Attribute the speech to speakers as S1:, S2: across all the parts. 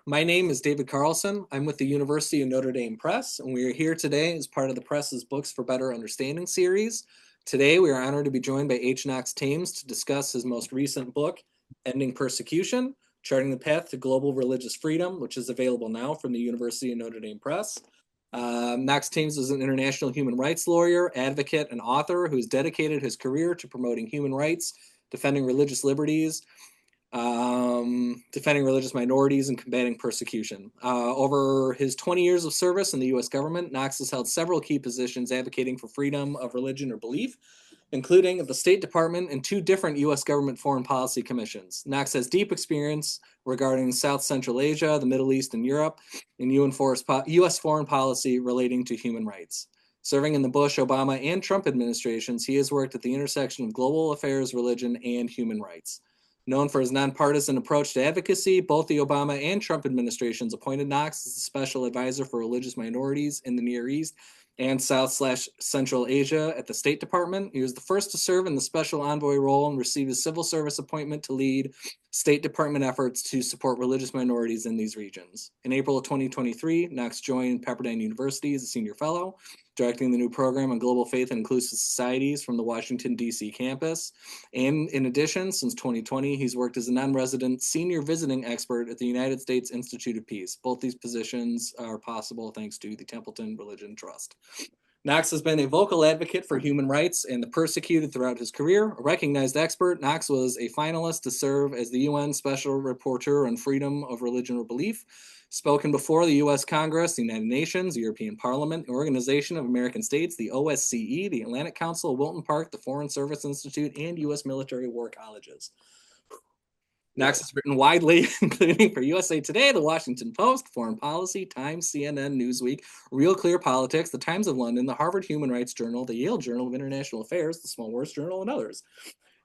S1: My name is David Carlson. I'm with the University of Notre Dame Press, and we are here today as part of the Press's Books for Better Understanding series. Today, we are honored to be joined by Knox Thames to discuss his most recent book, Ending Persecution, Charting the Path to Global Religious Freedom, which is available now from the University of Notre Dame Press. Knox Thames is an international human rights lawyer, advocate, and author who's dedicated his career to promoting human rights, defending religious liberties, defending religious minorities, and combating persecution. Over his 20 years of service in the U.S. government, Knox has held several key positions advocating for freedom of religion or belief, including at the State Department and 2 different U.S. government foreign policy commissions. Knox has deep experience regarding South Central Asia, the Middle East, and Europe, and U.S. foreign policy relating to human rights. Serving in the Bush, Obama, and Trump administrations, he has worked at the intersection of global affairs, religion, and human rights. Known for his nonpartisan approach to advocacy, both the Obama and Trump administrations appointed Knox as the special advisor for religious minorities in the Near East and South/Central Asia at the State Department. He was the first to serve in the special envoy role and received a civil service appointment to lead State Department efforts to support religious minorities in these regions. In April of 2023, Knox joined Pepperdine University as a senior fellow, directing the new program on global faith and inclusive societies from the Washington, D.C. campus. And in addition, since 2020, he's worked as a non-resident senior visiting expert at the United States Institute of Peace. Both these positions are possible thanks to the Templeton Religion Trust. Knox has been a vocal advocate for human rights and the persecuted throughout his career. A recognized expert, Knox was a finalist to serve as the UN Special Rapporteur on Freedom of Religion or Belief, spoken before the U.S. Congress, the United Nations, the European Parliament, the Organization of American States, the OSCE, the Atlantic Council, Wilton Park, the Foreign Service Institute, and U.S. military war colleges. Knox has written widely, including for USA Today, The Washington Post, Foreign Policy, Times, CNN, Newsweek, Real Clear Politics, The Times of London, the Harvard Human Rights Journal, the Yale Journal of International Affairs, the Small Wars Journal, and others.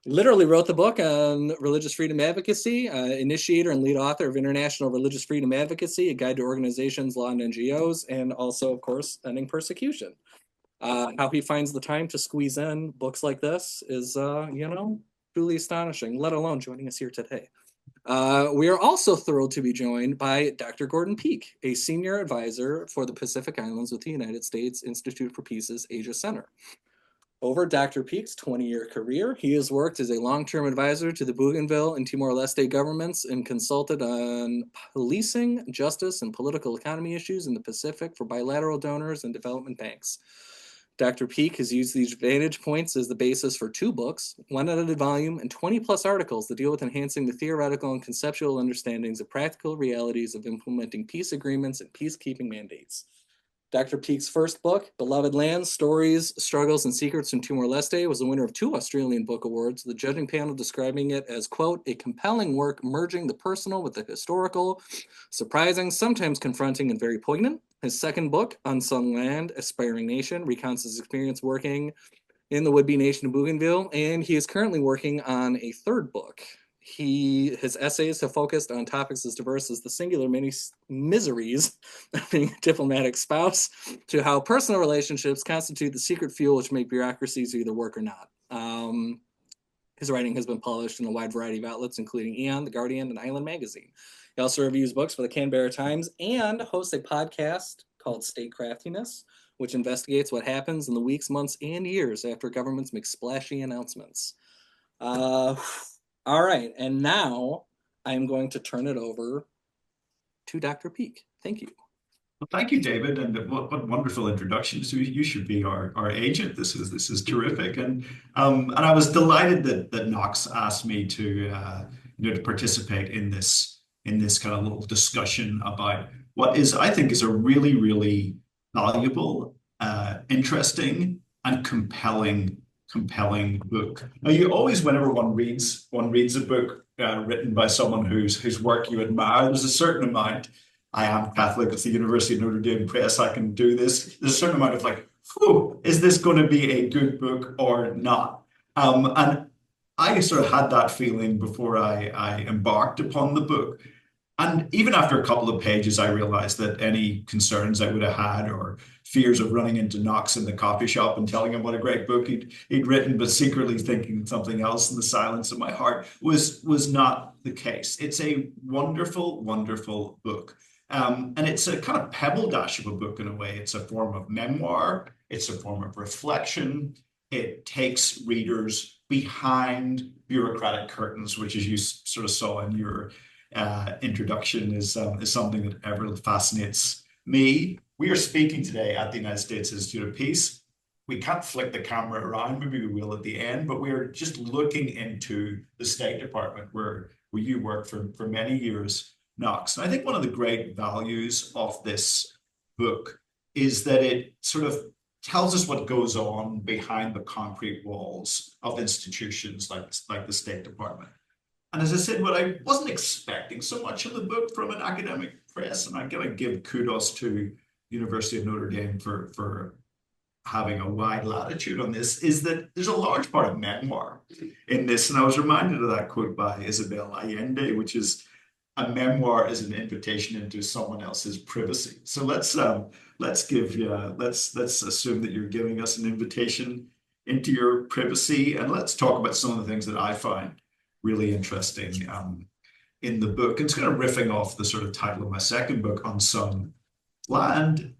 S1: He literally wrote the book on religious freedom advocacy, initiator and lead author of International Religious Freedom Advocacy, a guide to organizations, law, and NGOs, and also, of course, ending persecution. How he finds the time to squeeze in books like this is, truly astonishing, let alone joining us here today. We are also thrilled to be joined by Dr. Gordon Peake, a senior advisor for the Pacific Islands with the United States Institute for Peace's Asia Center. Over Dr. Peake's 20-year career, he has worked as a long-term advisor to the Bougainville and Timor-Leste governments and consulted on policing, justice, and political economy issues in the Pacific for bilateral donors and development banks. Dr. Peake has used these vantage points as the basis for 2 books, 1 edited volume, and 20-plus articles that deal with enhancing the theoretical and conceptual understandings of practical realities of implementing peace agreements and peacekeeping mandates. Dr. Peake's first book, Beloved Lands, Stories, Struggles, and Secrets from Timor-Leste, was the winner of 2 Australian Book Awards, the judging panel describing it as, quote, a compelling work merging the personal with the historical, surprising, sometimes confronting, and very poignant. His second book, Unsung Land, Aspiring Nation, recounts his experience working in the would-be nation of Bougainville, and he is currently working on a 3rd book. His essays have focused on topics as diverse as the singular miseries of being a diplomatic spouse to how personal relationships constitute the secret fuel which make bureaucracies either work or not. His writing has been published in a wide variety of outlets, including Aeon, The Guardian, and Island Magazine. He also reviews books for the Canberra Times and hosts a podcast called Statecraftiness, which investigates what happens in the weeks, months, and years after governments make splashy announcements. All right, and now I'm going to turn it over to Dr. Peake. Thank you.
S2: Well, thank you, David, and what wonderful introduction. So you should be our agent. This is terrific, and I was delighted that Knox asked me to to participate in this kind of little discussion about what I think is a really valuable, interesting, and compelling book. Now, you always, whenever one reads a book written by someone whose work you admire, there's a certain amount. I am Catholic. It's the University of Notre Dame Press. I can do this. There's a certain amount of like, is this going to be a good book or not? And I sort of had that feeling before I embarked upon the book. And even after a couple of pages, I realized that any concerns I would have had or fears of running into Knox in the coffee shop and telling him what a great book he'd written, but secretly thinking something else in the silence of my heart was not the case. It's a wonderful, wonderful book. And it's a kind of pebble dash of a book in a way. It's a form of memoir. It's a form of reflection. It takes readers behind bureaucratic curtains, which, as you sort of saw in your introduction, is something that ever fascinates me. We are speaking today at the United States Institute of Peace. We can't flick the camera around, maybe we will at the end, but we are just looking into the State Department where you worked for many years, Knox. And I think one of the great values of this book is that it sort of tells us what goes on behind the concrete walls of institutions like the State Department. And as I said, what I wasn't expecting so much in the book from an academic press, and I'm going to give kudos to the University of Notre Dame for having a wide latitude on this, is that there's a large part of memoir in this. And I was reminded of that quote by Isabel Allende, which is, a memoir is an invitation into someone else's privacy. So let's assume that you're giving us an invitation into your privacy, and let's talk about some of the things that I find really interesting in the book. And it's kind of riffing off the sort of title of my second book, Unsung Land.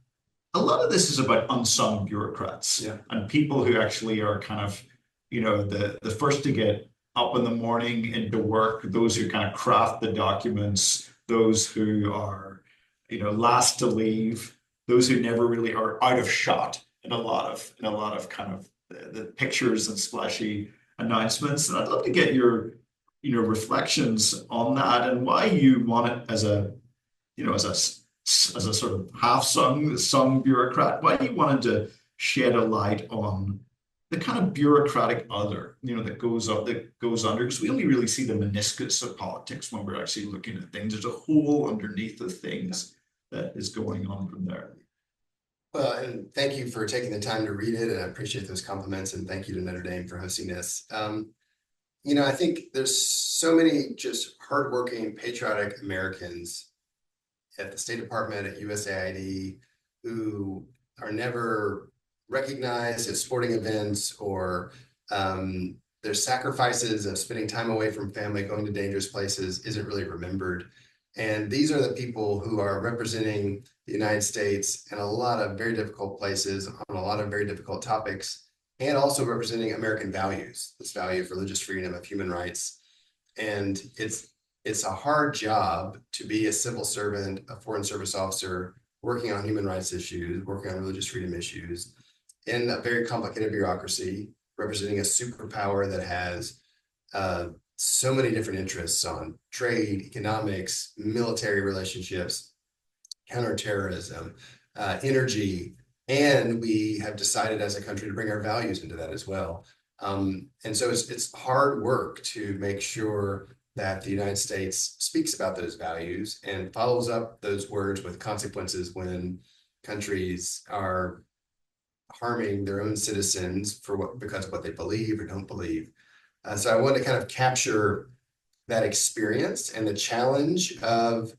S2: A lot of this is about unsung bureaucrats and people who actually are kind of, the first to get up in the morning into work, those who kind of craft the documents, those who are, last to leave, those who never really are out of shot in a lot of kind of the pictures and splashy announcements. And I'd love to get your reflections on that and why you want it as a sort of half-sung bureaucrat, why you wanted to shed a light on the kind of bureaucratic other, that goes under, because we only really see the meniscus of politics when we're actually looking at things. There's a whole underneath of things that is going on from there.
S3: Well, and thank you for taking the time to read it, and I appreciate those compliments, and thank you to Notre Dame for hosting this. I think there's so many just hardworking, patriotic Americans at the State Department, at USAID, who are never recognized at sporting events, or their sacrifices of spending time away from family, going to dangerous places isn't really remembered. And these are the people who are representing the United States in a lot of very difficult places on a lot of very difficult topics, and also representing American values, this value of religious freedom, of human rights. And it's a hard job to be a civil servant, a foreign service officer, working on human rights issues, working on religious freedom issues, in a very complicated bureaucracy, representing a superpower that has so many different interests on trade, economics, military relationships, counterterrorism, energy, and we have decided as a country to bring our values into that as well. And so it's hard work to make sure that the United States speaks about those values and follows up those words with consequences when countries are harming their own citizens because of what they believe or don't believe. So I want to kind of capture that experience and the challenge of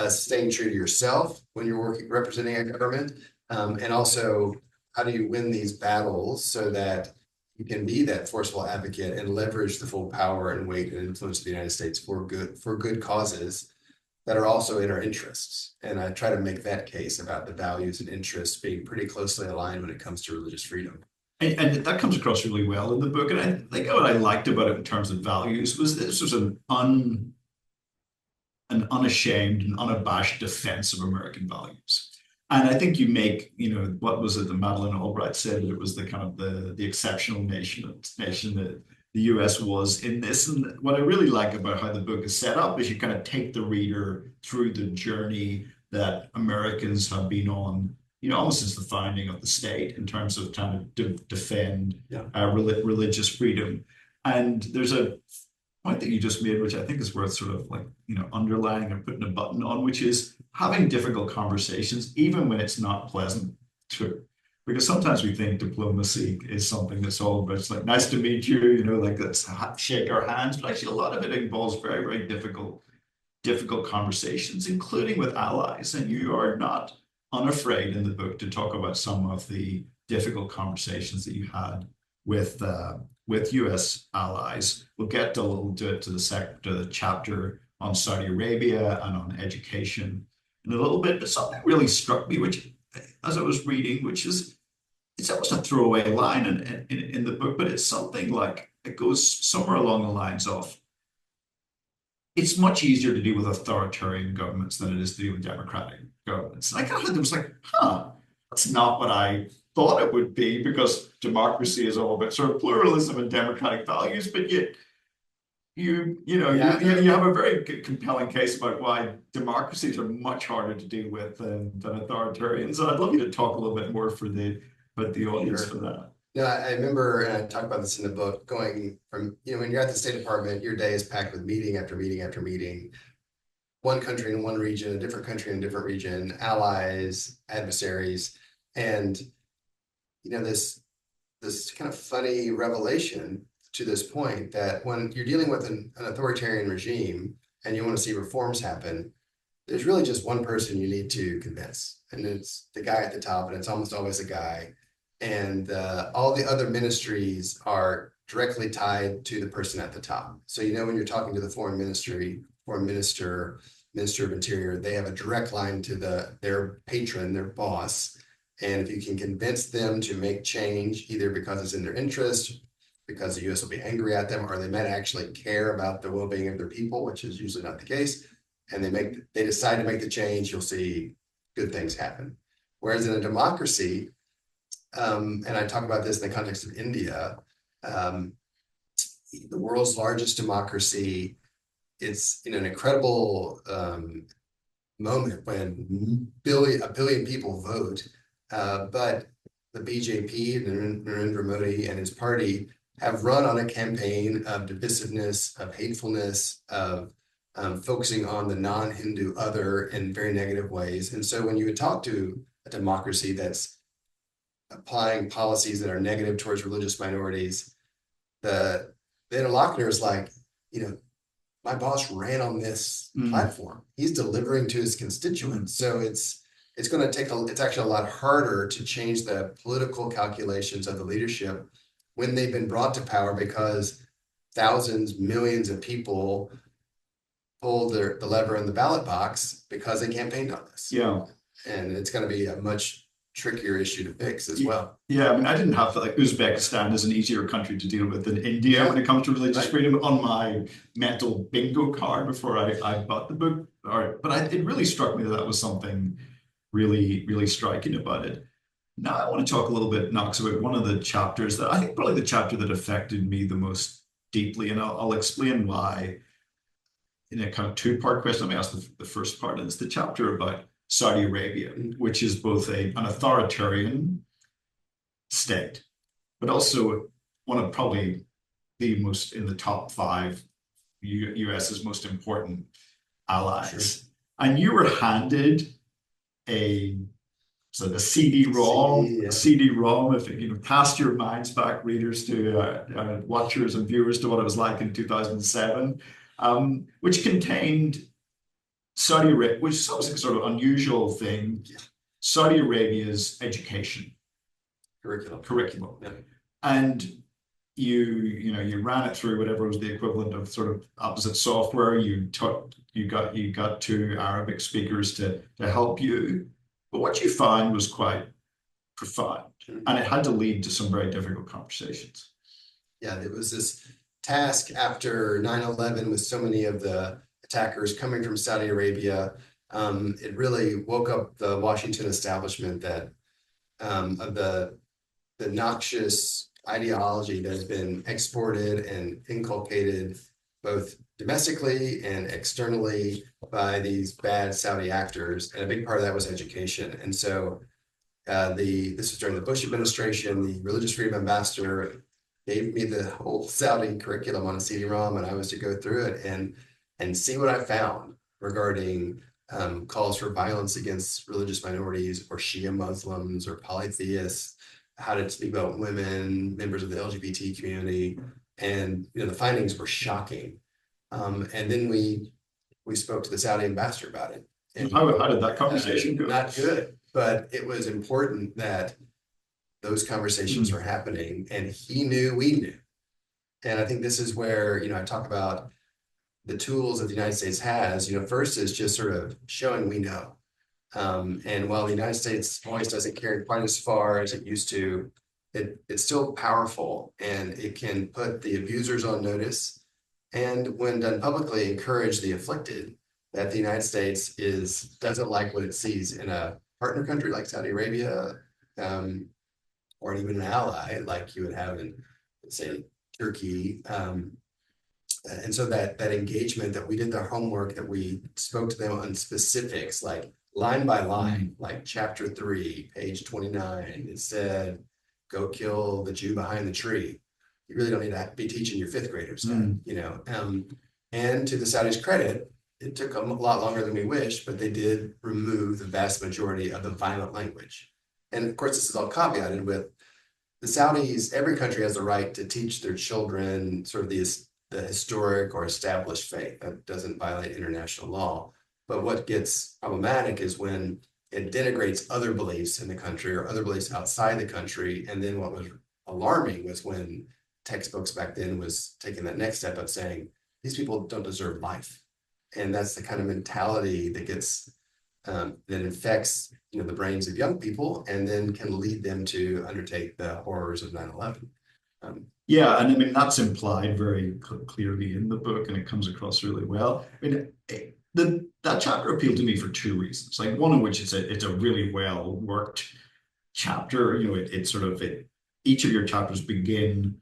S3: staying true to yourself when you're representing a government, and also how do you win these battles so that you can be that forceful advocate and leverage the full power and weight and influence of the United States for good causes that are also in our interests. And I try to make that case about the values and interests being pretty closely aligned when it comes to religious freedom.
S2: And that comes across really well in the book. And I think what I liked about it in terms of values was this was an unashamed and unabashed defense of American values. And I think you make, what was it that Madeleine Albright said, that it was the kind of the exceptional nation that the US was in this. And what I really like about how the book is set up is you kind of take the reader through the journey that Americans have been on, almost since the founding of the state, in terms of trying to defend religious freedom. And there's a point that you just made, which I think is worth sort of underlining and putting a button on, which is having difficult conversations, even when it's not pleasant to. Because sometimes we think diplomacy is something that's all about, it's like, nice to meet you, let's shake our hands. But actually, a lot of it involves very, very difficult difficult conversations, including with allies. And you are not unafraid in the book to talk about some of the difficult conversations that you had with U.S. allies. We'll get a little to the chapter on Saudi Arabia and on education in a little bit, but something really struck me, which, as I was reading, which is, it's almost a throwaway line in the book, but it's something like, it goes somewhere along the lines of, it's much easier to deal with authoritarian governments than it is to deal with democratic governments. And I kind of had, was like, that's not what I thought it would be, because democracy is all about sort of pluralism and democratic values, but yet you have a very compelling case about why democracies are much harder to deal with than authoritarians. And I'd love you to talk a little bit more about the audience for that.
S3: Yeah, I remember, and I talk about this in the book, going from, when you're at the State Department, your day is packed with meeting after meeting after meeting. One country in one region, a different country in a different region, allies, adversaries, and this kind of funny revelation to this point that when you're dealing with an authoritarian regime and you want to see reforms happen, there's really just one person you need to convince, and it's the guy at the top, and it's almost always a guy. And all the other ministries are directly tied to the person at the top. So, when you're talking to the foreign minister, minister of interior, they have a direct line to their patron, their boss. And if you can convince them to make change, either because it's in their interest, because the U.S. will be angry at them, or they might actually care about the well-being of their people, which is usually not the case, and they decide to make the change, you'll see good things happen. Whereas in a democracy, and I talk about this in the context of India, the world's largest democracy, it's in an incredible moment when a billion people vote, but the BJP, Narendra Modi and his party, have run on a campaign of divisiveness, of hatefulness, of focusing on the non-Hindu other in very negative ways. And so when you would talk to a democracy that's applying policies that are negative towards religious minorities, the interlocutor is like, my boss ran on this platform. He's delivering to his constituents. So it's going to it's actually a lot harder to change the political calculations of the leadership when they've been brought to power, because thousands, millions of people pulled the lever in the ballot box because they campaigned on this.
S2: Yeah.
S3: And it's going to be a much trickier issue to fix as well.
S2: Yeah, I mean, I didn't have Uzbekistan as an easier country to deal with than India when it comes to religious freedom on my mental bingo card before I bought the book. But it really struck me that was something really, really striking about it. Now I want to talk a little bit, Knox, about one of the chapters that I think probably the chapter that affected me the most deeply, and I'll explain why in a kind of two-part question. Let me ask the first part, and it's the chapter about Saudi Arabia, which is both an authoritarian state, but also one of probably the most, in the top 5 US's most important allies. Sure. And you were handed a CD-ROM, if you cast your minds back, readers, to watchers and viewers, to what it was like in 2007, which contained Saudi Arabia, which is obviously a sort of unusual thing, Saudi Arabia's education curriculum. Yeah. And you ran it through whatever was the equivalent of sort of opposite software. You got 2 Arabic speakers to help you. But what you found was quite profound, and it had to lead to some very difficult conversations.
S3: Yeah, it was this task after 9/11 with so many of the attackers coming from Saudi Arabia. It really woke up the Washington establishment that of the noxious ideology that has been exported and inculcated both domestically and externally by these bad Saudi actors. And a big part of that was education. And so this was during the Bush administration. The religious freedom ambassador gave me the whole Saudi curriculum on a CD-ROM, and I was to go through it and see what I found regarding calls for violence against religious minorities or Shia Muslims or polytheists, how to speak about women, members of the LGBT community. And the findings were shocking. And then we we spoke to the Saudi ambassador about it. And
S2: how did that conversation go?
S3: Not good, but it was important that those conversations were happening, and he knew, we knew. And I think this is where, I talk about the tools that the United States has. First is just sort of showing we know. And while the United States voice doesn't carry quite as far as it used to, it's still powerful, and it can put the abusers on notice. And when done publicly, encourage the afflicted that the United States doesn't like what it sees in a partner country like Saudi Arabia, or even an ally like you would have in, say, Turkey. And so that engagement, that we did the homework, that we spoke to them on specifics, like line by line, like chapter 3, page 29, it said, go kill the Jew behind the tree. You really don't need to be teaching your 5th graders that, and to the Saudis' credit, it took a lot longer than we wished, but they did remove the vast majority of the violent language. And of course, this is all caveated with the Saudis. Every country has the right to teach their children sort of the historic or established faith that doesn't violate international law. But what gets problematic is when it denigrates other beliefs in the country or other beliefs outside the country. And then what was alarming was when textbooks back then was taking that next step of saying, these people don't deserve life. And that's the kind of mentality that gets, that infects, the brains of young people, and then can lead them to undertake the horrors of 9/11.
S2: Yeah, and I mean, that's implied very clearly in the book, and it comes across really well. I mean, that chapter appealed to me for 2 reasons. Like, one of which is it's a really well worked chapter. Each of your chapters begin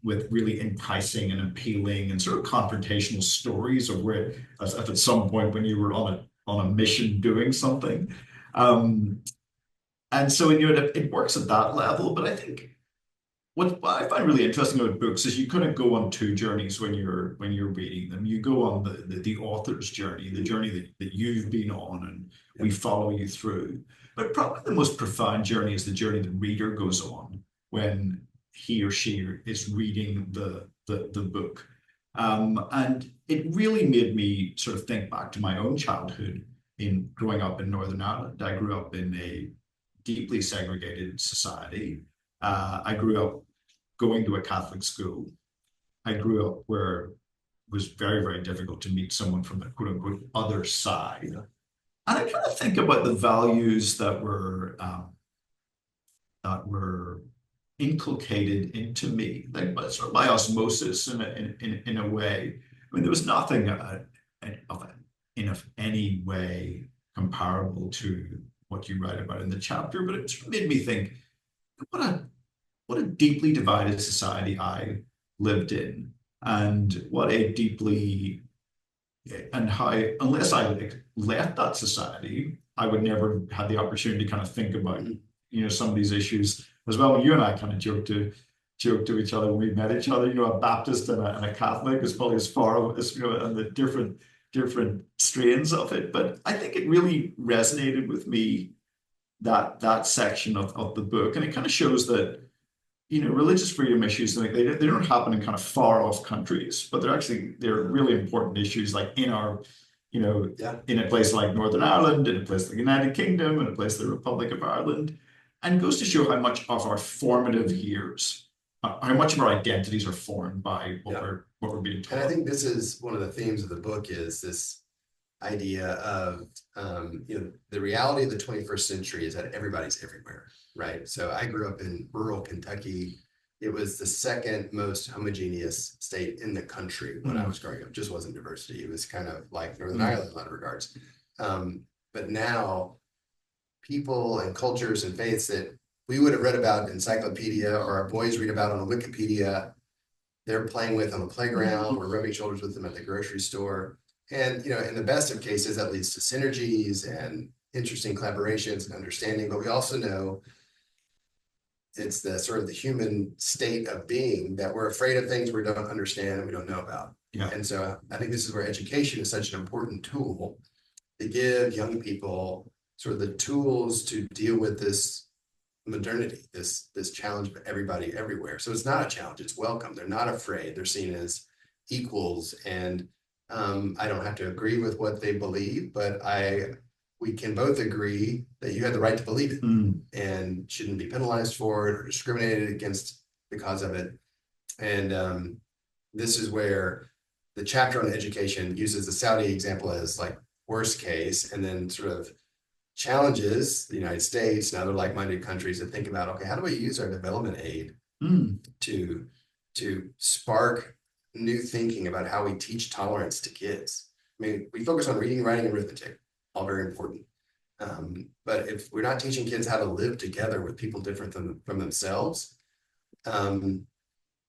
S2: with really enticing and appealing and sort of confrontational stories of where, as if at some point when you were on a mission doing something, and so it works at that level. But I think what I find really interesting about books is you kind of go on 2 journeys when you're reading them. You go on the author's journey, the journey that you've been on, and we follow you through. But probably the most profound journey is the journey the reader goes on when he or she is reading the book. And it really made me sort of think back to my own childhood in growing up in Northern Ireland. I grew up in a deeply segregated society. I grew up going to a Catholic school. I grew up where it was very, very difficult to meet someone from the quote unquote other side. And I kind of think about the values that were inculcated into me, like sort of by osmosis in a way. I mean, there was nothing in any way comparable to what you write about in the chapter, but it made me think, what a deeply divided society I lived in, and how, unless I left that society, I would never have the opportunity to kind of think about, some of these issues as well. When you and I kind of joked to each other when we met each other, a Baptist and a Catholic is probably as far as, and the different strains of it. But I think it really resonated with me, that section of the book. And it kind of shows that, religious freedom issues, like they don't happen in kind of far off countries, but they're really important issues, like in our, in a place like Northern Ireland, in a place like the United Kingdom, in a place like the Republic of Ireland. And it goes to show how much of our formative years, how much of our identities are formed by what we're being taught.
S3: And I think this is one of the themes of the book, is this idea of, the reality of the 21st century is that everybody's everywhere, right? So I grew up in rural Kentucky. It was the second most homogeneous state in the country when I was growing up. Just wasn't diversity. It was kind of like Northern Ireland in a lot of regards. But now people and cultures and faiths that we would have read about in encyclopedia, or our boys read about on a Wikipedia, they're playing with on the playground, we're rubbing shoulders with them at the grocery store. And, in the best of cases, that leads to synergies and interesting collaborations and understanding. But we also know it's the sort of the human state of being that we're afraid of things we don't understand and we don't know about.
S2: Yeah.
S3: And so I think this is where education is such an important tool to give young people sort of the tools to deal with this modernity, this challenge of everybody everywhere. So it's not a challenge, it's welcome. They're not afraid. They're seen as equals, and I don't have to agree with what they believe, but we can both agree that you have the right to believe it and shouldn't be penalized for it or discriminated against because of it. And this is where the chapter on education uses the Saudi example as like worst case, and then sort of challenges the United States and other like-minded countries to think about, okay, how do we use our development aid to spark new thinking about how we teach tolerance to kids? I mean, we focus on reading, writing, and arithmetic, all very important. But if we're not teaching kids how to live together with people different from themselves,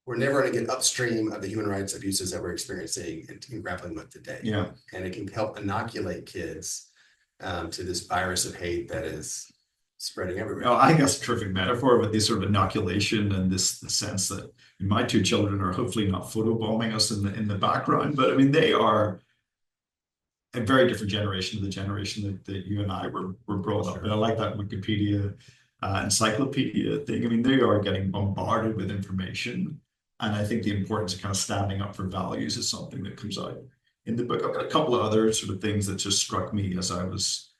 S3: we're never going to get upstream of the human rights abuses that we're experiencing and grappling with today.
S2: Yeah.
S3: And it can help inoculate kids to this virus of hate that is spreading everywhere.
S2: Oh, I think that's a terrific metaphor with this sort of inoculation and the sense that my two children are hopefully not photobombing us in the background, but I mean, they are a very different generation to the generation that you and I were brought up. And I like that Wikipedia encyclopedia thing. I mean, they are getting bombarded with information. And I think the importance of kind of standing up for values is something that comes out in the book. I've got a couple of other sort of things that just struck me as I was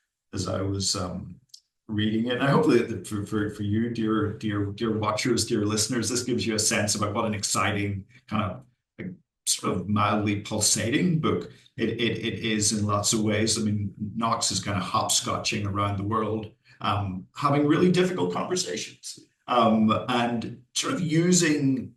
S2: reading it. And hopefully for you, dear watchers, dear listeners, this gives you a sense about what an exciting kind of like, sort of mildly pulsating book it is in lots of ways. I mean, Knox is kind of hopscotching around the world, having really difficult conversations, and sort of using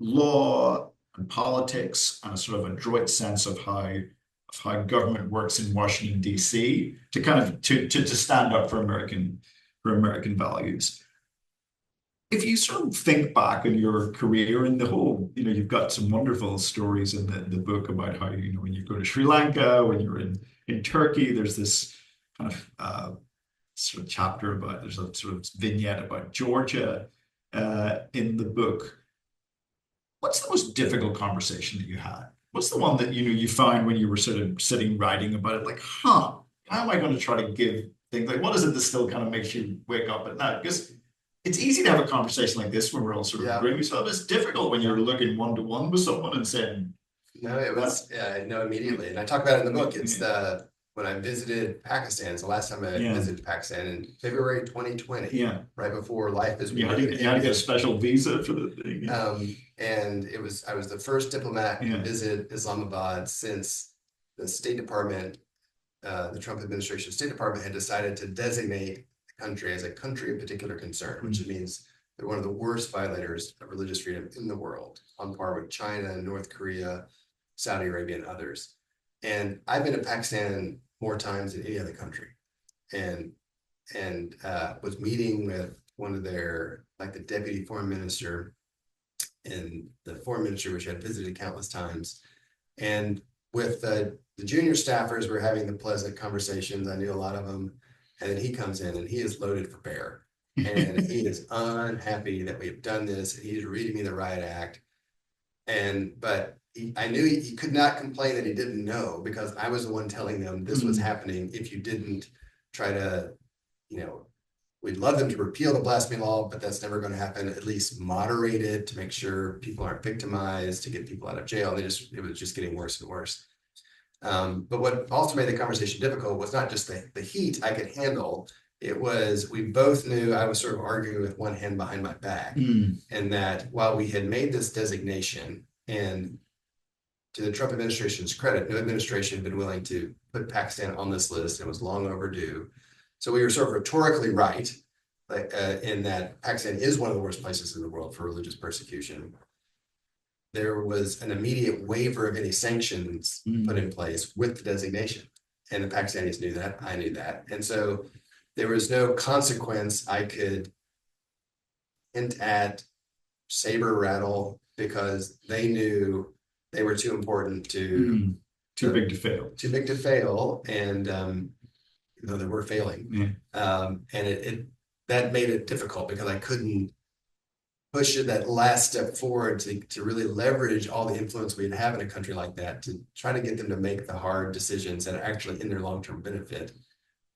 S2: law and politics and a sort of adroit sense of how government works in Washington, D.C. to kind of to stand up for American values. If you sort of think back on your career and the whole, you've got some wonderful stories in the book about how, when you go to Sri Lanka, when you're in Turkey, there's this kind of sort of chapter about, there's a sort of vignette about Georgia in the book. What's the most difficult conversation that you had? What's the one that you found when you were sort of sitting writing about it, like, how am I going to try to give things, like, what is it that still kind of makes you wake up at night? Because it's easy to have a conversation like this when we're all sort of agreeing with each other. It's difficult when you're looking one-to-one with someone and saying,
S3: no, it was immediately. And I talk about it in the book. It's when I visited Pakistan. It's the last time I visited Pakistan in February 2020. Yeah. Right before life is.
S2: You had to get a special visa for the thing. Yeah.
S3: And I was the first diplomat to visit Islamabad since the State Department, the Trump administration State Department had decided to designate the country as a country of particular concern, which means they're one of the worst violators of religious freedom in the world, on par with China, North Korea, Saudi Arabia, and others. And I've been to Pakistan more times than any other country, and was meeting with one of their, like, the deputy foreign minister and the foreign minister, which I had visited countless times. And with the junior staffers, we're having the pleasant conversations. I knew a lot of them. And then he comes in and he is loaded for bear. And he is unhappy that we have done this. And he's reading me the riot act. But I knew he could not complain that he didn't know, because I was the one telling them this was happening. If you didn't try to, we'd love them to repeal the blasphemy law, but that's never going to happen. At least moderate it to make sure people aren't victimized, to get people out of jail. It was just getting worse and worse. But what also made the conversation difficult was not just the heat I could handle. It was, we both knew I was sort of arguing with one hand behind my back, and that while we had made this designation, and to the Trump administration's credit, no administration had been willing to put Pakistan on this list. It was long overdue. So we were sort of rhetorically right, in that Pakistan is one of the worst places in the world for religious persecution. There was an immediate waiver of any sanctions put in place with the designation. And the Pakistanis knew that, I knew that. And so there was no consequence I could hint at, saber rattle, because they knew they were too important to
S2: too big to fail.
S3: Too big to fail. And though they were failing. And that made it difficult, because I couldn't push it that last step forward to really leverage all the influence we'd have in a country like that, to try to get them to make the hard decisions that are actually in their long-term benefit.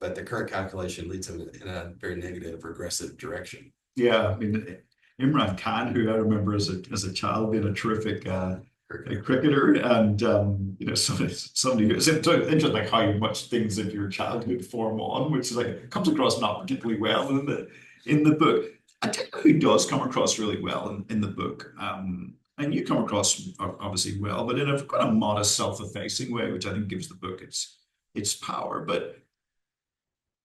S3: But the current calculation leads them in a very negative, regressive direction.
S2: Yeah, I mean, Imran Khan, who I remember as a child being a terrific a cricketer, and somebody who's interesting, like how much things of your childhood form on, which is like comes across not particularly well in the book. I tell you who does come across really well in the book, and you come across obviously well, but in a kind of modest, self-effacing way, which I think gives the book its power. But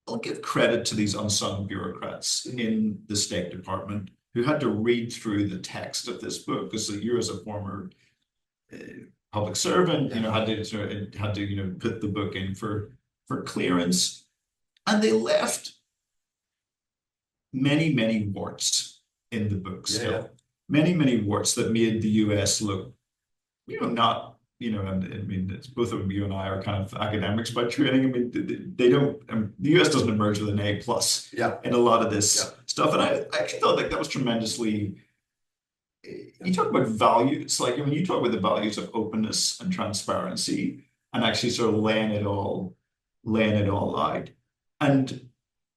S2: I'll give credit to these unsung bureaucrats in the State Department who had to read through the text of this book, because you, as a former public servant, had to put the book in for clearance, and they left many warts in the book still. Many warts that made the US look, not, and I mean, it's both of you and I are kind of academics by training. I mean, they don't, the US doesn't emerge with an A+ in a lot of this stuff. And I actually thought like that was tremendously, you talk about values, like, you talk about the values of openness and transparency and actually sort of laying it all out. And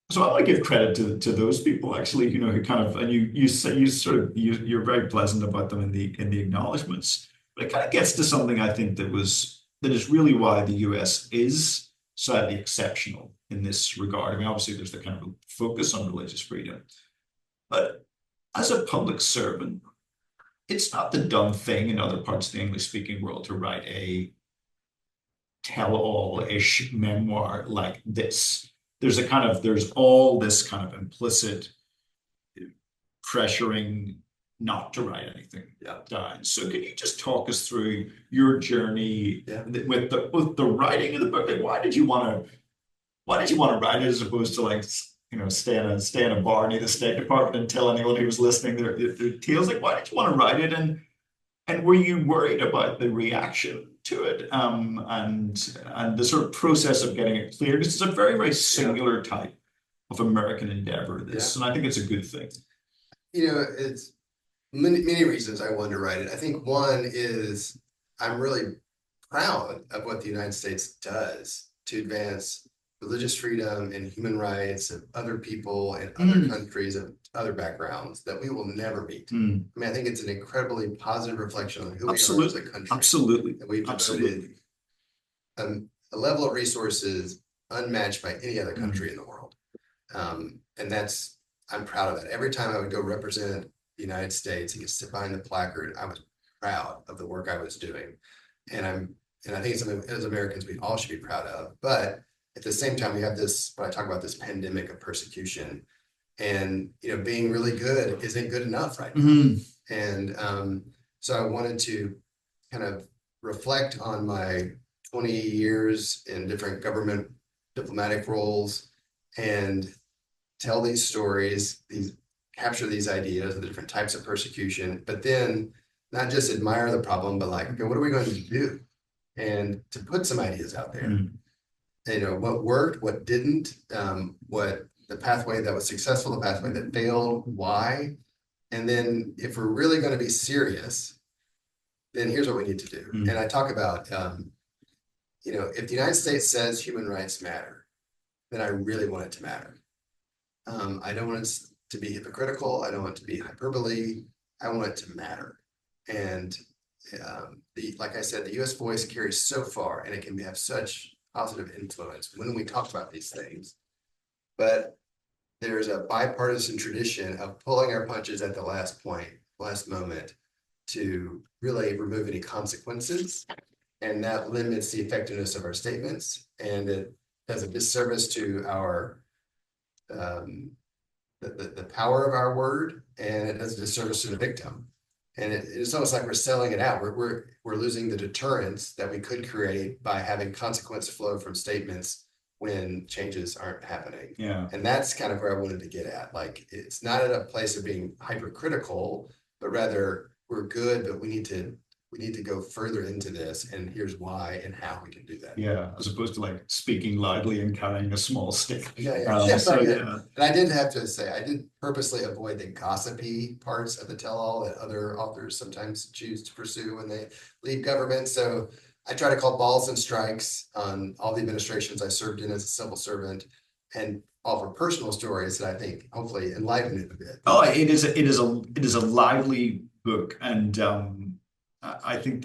S2: so I want to give credit to those people actually, who kind of, and you're very pleasant about them in the acknowledgements. But it kind of gets to something I think that is really why the US is sadly exceptional in this regard. I mean, obviously there's the kind of focus on religious freedom, but as a public servant, it's not the dumb thing in other parts of the English-speaking world to write a tell-all-ish memoir like this. There's all this kind of implicit pressuring not to write anything down. So can you just talk us through your journey with the writing of the book? Like, why did you want to write it as opposed to like, stay in a bar near the State Department and tell anyone who was listening their tales? Like, why did you want to write it? And were you worried about the reaction to it, and the sort of process of getting it clear? Because it's a very singular type of American endeavor, and I think it's a good thing.
S3: It's many reasons I wanted to write it. I think one is I'm really proud of what the United States does to advance religious freedom and human rights of other people in other countries of other backgrounds that we will never meet. I mean, I think it's an incredibly positive reflection on who we are as a country.
S2: Absolutely.
S3: And we've devoted a level of resources unmatched by any other country in the world. And I'm proud of that. Every time I would go represent the United States and get to sit behind the placard, I was proud of the work I was doing. And I think it's something as Americans we all should be proud of. But at the same time, we have when I talk about this pandemic of persecution, and being really good isn't good enough right now. And so I wanted to kind of reflect on my 20 years in different government diplomatic roles and tell these stories, capture these ideas of the different types of persecution, but then not just admire the problem, but like, okay, what are we going to do? And to put some ideas out there. What worked, what didn't, what the pathway that was successful, the pathway that failed, why. And then if we're really going to be serious, then here's what we need to do. And I talk about, if the United States says human rights matter, then I really want it to matter. I don't want it to be hypocritical. I don't want it to be hyperbole. I want it to matter. And like I said, the U.S. voice carries so far, and it can have such positive influence when we talk about these things. But there's a bipartisan tradition of pulling our punches at the last moment to really remove any consequences. And that limits the effectiveness of our statements. And it does a disservice to our the power of our word, and it does a disservice to the victim. And it's almost like we're selling it out. We're losing the deterrence that we could create by having consequence flow from statements when changes aren't happening. And that's kind of where I wanted to get at. Like, it's not at a place of being hypercritical, but rather we're good, but we need to go further into this, and here's why and how we can do that.
S2: As opposed to like speaking loudly and carrying a small stick.
S3: And I did have to say, I did purposely avoid the gossipy parts of the tell-all that other authors sometimes choose to pursue when they leave government. So I try to call balls and strikes on all the administrations I served in as a civil servant, and offer personal stories that I think hopefully enlighten it a bit.
S2: Oh, it is a lively book, and I think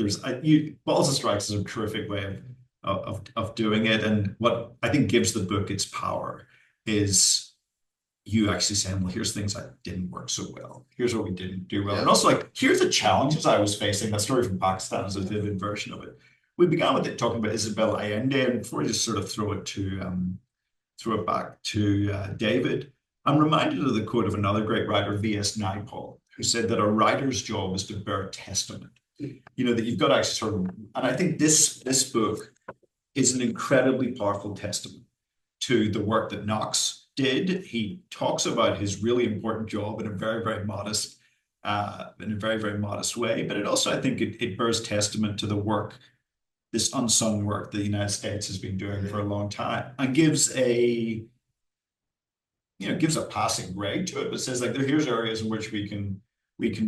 S2: balls and strikes is a terrific way of doing it. And what I think gives the book its power is you actually saying, well, here's things that didn't work so well. Here's what we didn't do well.
S3: Yeah.
S2: And also, like, here's the challenges I was facing. That story from Pakistan is a vivid version of it. We began with it talking about Isabel Allende, and before we just sort of throw it back to David, I'm reminded of the quote of another great writer, V.S. Naipaul, who said that a writer's job is to bear testament. You know, that you've got to actually sort of, and I think this book is an incredibly powerful testament to the work that Knox did. He talks about his really important job in a very, very modest, way. But it also, I think, it bears testament to the work, this unsung work that the United States has been doing for a long time, and gives a passing grade to it, but says like, here's areas in which we can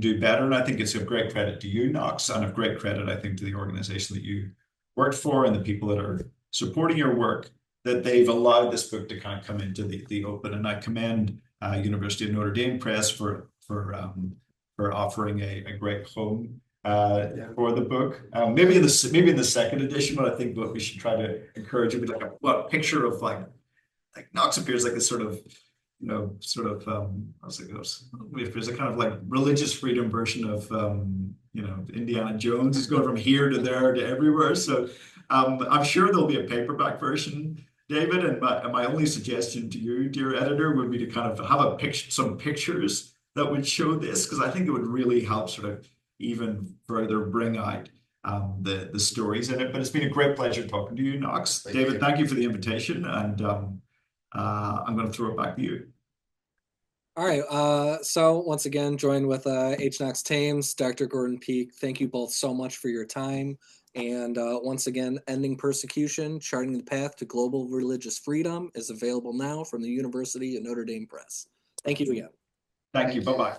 S2: do better. And I think it's of great credit to you, Knox, and of great credit, I think, to the organization that you worked for and the people that are supporting your work, that they've allowed this book to kind of come into the open. And I commend University of Notre Dame Press for offering a great home for the book. Maybe in the second edition, but I think what we should try to encourage would be like a picture of like Knox appears like this sort of how's it goes? There's a kind of like religious freedom version of Indiana Jones. He's going from here to there to everywhere. So I'm sure there'll be a paperback version, David. And my only suggestion to you, dear editor, would be to kind of have some pictures that would show this, because I think it would really help sort of even further bring out the stories in it. But it's been a great pleasure talking to you, Knox. David, thank you for the invitation, and I'm going to throw it back to you.
S1: All right. So once again, joined with H. Knox Thames, Dr. Gordon Peake. Thank you both so much for your time. And once again, Ending Persecution, Charting the Path to Global Religious Freedom is available now from the University of Notre Dame Press. Thank you again.
S2: Thank you. Bye-bye.